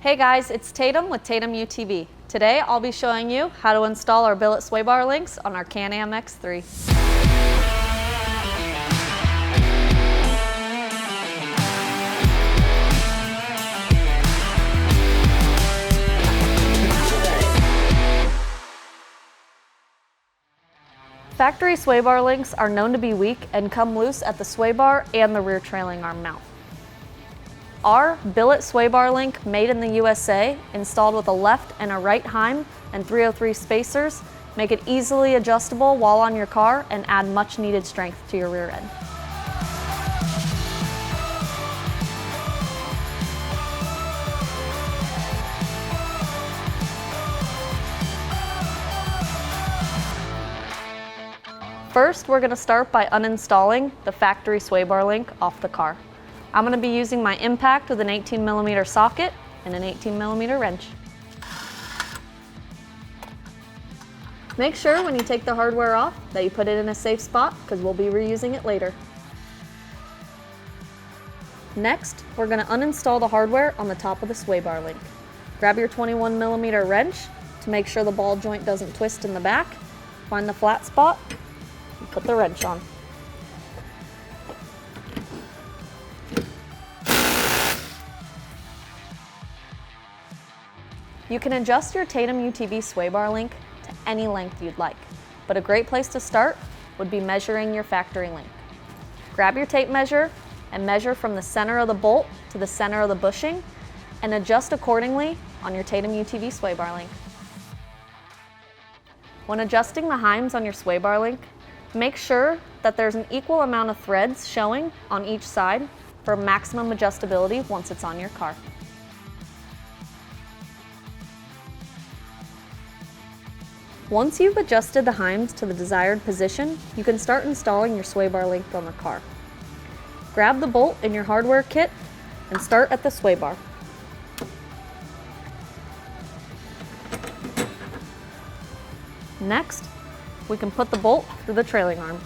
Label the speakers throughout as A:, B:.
A: Hey guys, it's Tatum with Tatum UTV. Today I'll be showing you how to install our billet sway bar links on our Can-Am X3. Factory sway bar links are known to be weak and come loose at the sway bar and the rear trailing arm mount. Our billet sway bar link, made in the USA, installed with a left and a right heim and 303 spacers, make it easily adjustable while on your car and add much needed strength to your rear end. First, we're going to start by uninstalling the factory sway bar link off the car. I'm going to be using my impact with an 18mm socket and an 18mm wrench. Make sure when you take the hardware off that you put it in a safe spot because we'll be reusing it later. Next, we're going to uninstall the hardware on the top of the sway bar link. Grab your 21mm wrench to make sure the ball joint doesn't twist in the back. Find the flat spot and put the wrench on. You can adjust your Tatum UTV sway bar link to any length you'd like, but a great place to start would be measuring your factory link. Grab your tape measure and measure from the center of the bolt to the center of the bushing and adjust accordingly on your Tatum UTV sway bar link. When adjusting the heims on your sway bar link, make sure that there's an equal amount of threads showing on each side for maximum adjustability once it's on your car. Once you've adjusted the heims to the desired position, you can start installing your sway bar link on the car. Grab the bolt in your hardware kit and start at the sway bar. Next, we can put the bolt through the trailing arm.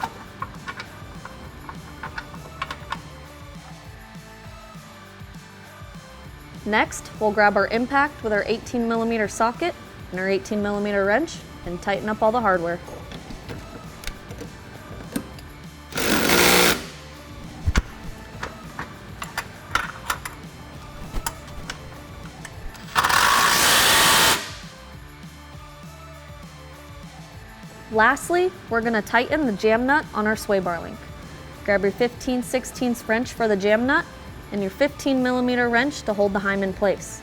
A: Next, we'll grab our impact with our 18mm socket and our 18mm wrench and tighten up all the hardware. Lastly, we're going to tighten the jam nut on our sway bar link. Grab your 15/16 wrench for the jam nut and your 15mm wrench to hold the heim in place.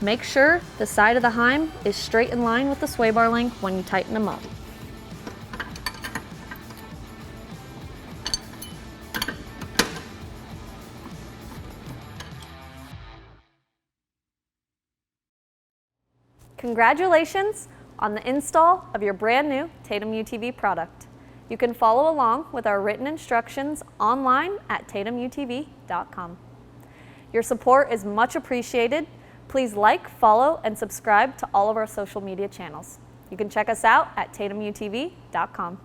A: Make sure the side of the heim is straight in line with the sway bar link when you tighten them up. Congratulations on the install of your brand new Tatum UTV product. You can follow along with our written instructions online at tatumutv.com. Your support is much appreciated. Please like, follow, and subscribe to all of our social media channels. You can check us out at tatumutv.com.